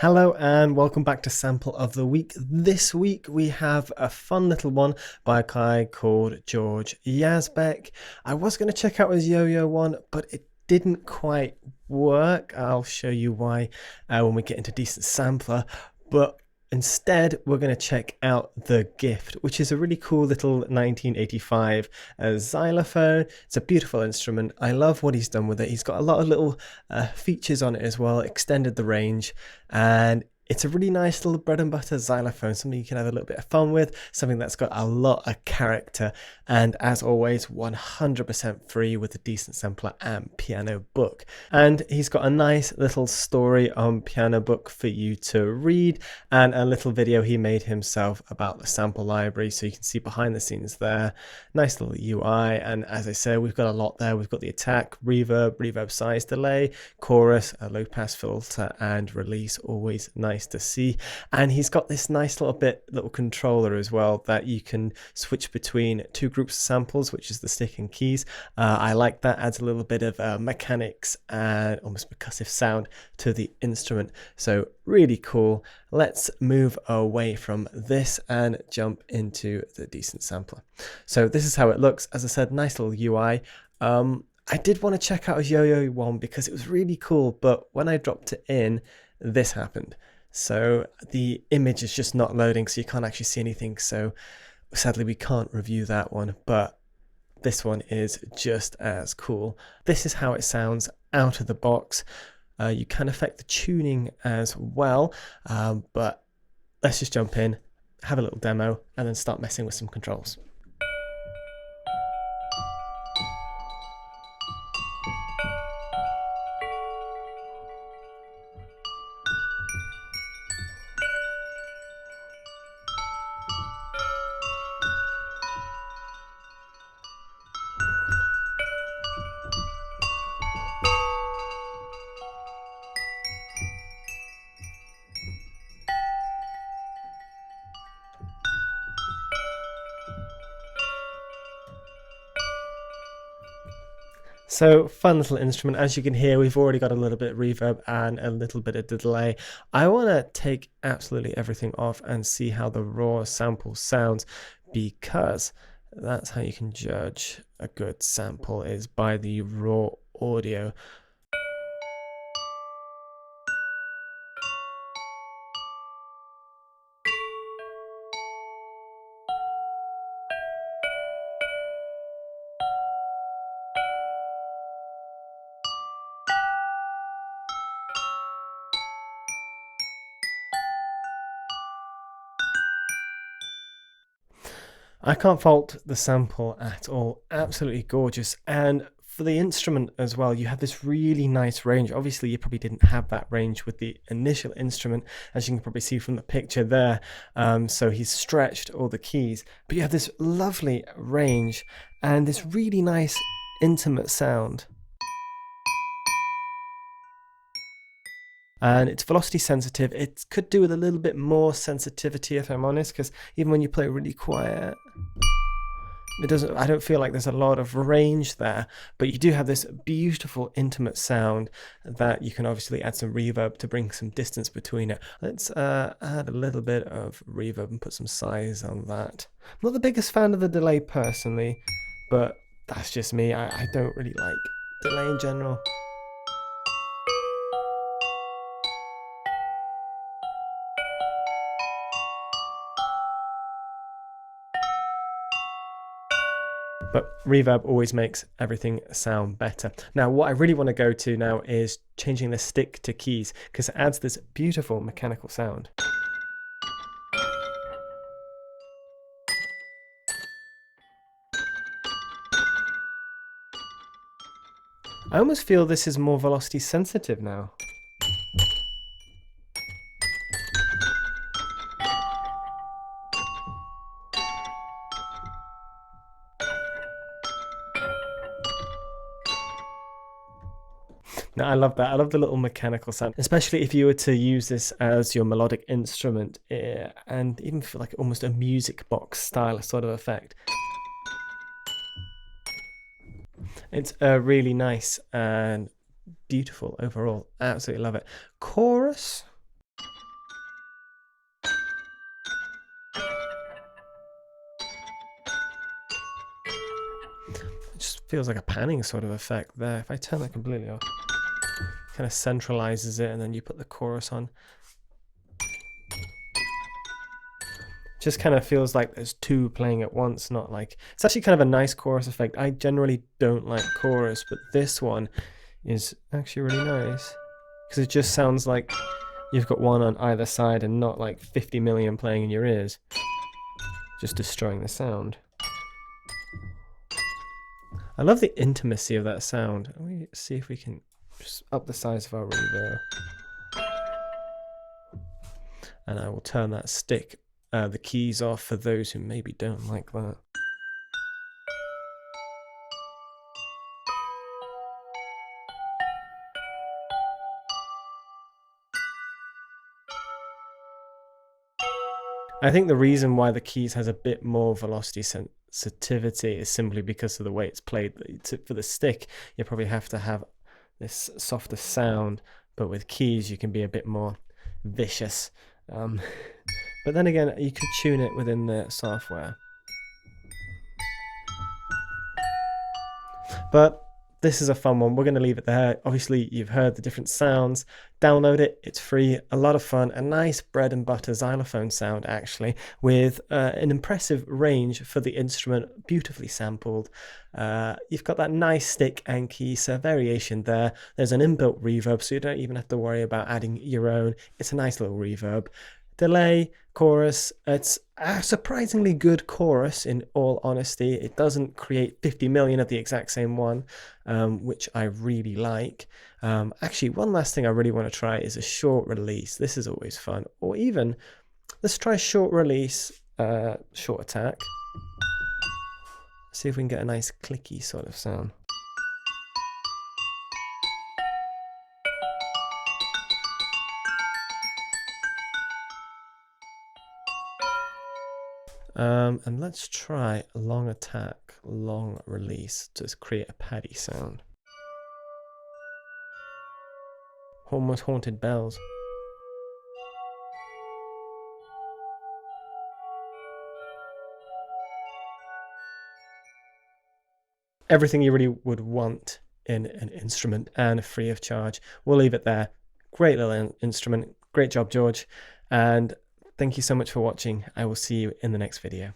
Hello and welcome back to Sample of the Week. This week we have a fun little one by a guy called George Yazbek. I was going to check out his yo-yo one, but it didn't quite work. I'll show you why when we get into Decent Sampler. But instead, we're going to check out The Gift, which is a really cool little 1985 xylophone. It's a beautiful instrument. I love what he's done with it. He's got a lot of little features on it as well, extended the range, and it's a really nice little bread and butter xylophone, something you can have a little bit of fun with, something that's got a lot of character, and as always, 100% free with a Decent Sampler and Pianobook. And he's got a nice little story on Pianobook for you to read, and a little video he made himself about the sample library, so you can see behind the scenes there. Nice little UI, and as I said, we've got a lot there. We've got the attack, reverb size, delay, chorus, a low pass filter, and release. Always nice to see. And he's got this nice little controller as well that you can switch between two groups of samples, which is the stick and keys. I like that. Adds a little bit of mechanics and almost percussive sound to the instrument, so really cool. Let's move away from this and jump into the Decent Sampler. So this is how it looks. As I said, nice little UI. I did want to check out his yo-yo one because it was really cool, but when I dropped it in, this happened. So the image is just not loading, so you can't actually see anything. So sadly, we can't review that one, but this one is just as cool. This is how it sounds out of the box. You can affect the tuning as well, but let's just jump in, have a little demo, and then start messing with some controls. So fun little instrument. As you can hear, we've already got a little bit of reverb and a little bit of delay. I want to take absolutely everything off and see how the raw sample sounds, because that's how you can judge a good sample, is by the raw audio. I can't fault the sample at all. Absolutely gorgeous. And for the instrument as well, you have this really nice range. Obviously, you probably didn't have that range with the initial instrument, as you can probably see from the picture there. So he's stretched all the keys, but you have this lovely range and this really nice intimate sound. And it's velocity sensitive. It could do with a little bit more sensitivity, if I'm honest, because even when you play really quiet, I don't feel like there's a lot of range there, but you do have this beautiful intimate sound that you can obviously add some reverb to bring some distance between it. Let's add a little bit of reverb and put some size on that. I'm not the biggest fan of the delay personally, but that's just me. I don't really like delay in general. But reverb always makes everything sound better. Now, what I really want to go to now is changing the stick to keys, because it adds this beautiful mechanical sound. I almost feel this is more velocity sensitive now. Now, I love that. I love the little mechanical sound, especially if you were to use this as your melodic instrument and even feel like almost a music box style sort of effect. It's really nice and beautiful overall. Absolutely love it. Chorus. just feels like a panning sort of effect there. If I turn that completely off, kind of centralizes it, and then you put the chorus on. Just kind of feels like there's two playing at once, not like, it's actually kind of a nice chorus effect. I generally don't like chorus, but this one is actually really nice because it just sounds like you've got one on either side and not like 50 million playing in your ears, just destroying the sound. I love the intimacy of that sound. Let me see if we can just up the size of our reverb. And I will turn that stick, the keys off for those who maybe don't like that. I think the reason why the keys has a bit more velocity sensitivity is simply because of the way it's played. For the stick, you probably have to have this softer sound, but with keys you can be a bit more vicious. But then again, you could tune it within the software. But this is a fun one. We're going to leave it there. Obviously, you've heard the different sounds. Download it. It's free. A lot of fun. A nice bread and butter xylophone sound, actually, with an impressive range for the instrument. Beautifully sampled. You've got that nice stick and key variation there. There's an inbuilt reverb, so you don't even have to worry about adding your own. It's a nice little reverb. Delay, chorus, it's a surprisingly good chorus in all honesty. It doesn't create 50 million of the exact same one, which I really like. Actually, one last thing I really want to try is a short release. This is always fun. Or even, let's try short release, short attack. See if we can get a nice clicky sort of sound. And let's try long attack, long release to create a paddy sound. Almost haunted bells. Everything you really would want in an instrument and free of charge. We'll leave it there. Great little instrument. Great job, George. And thank you so much for watching. I will see you in the next video.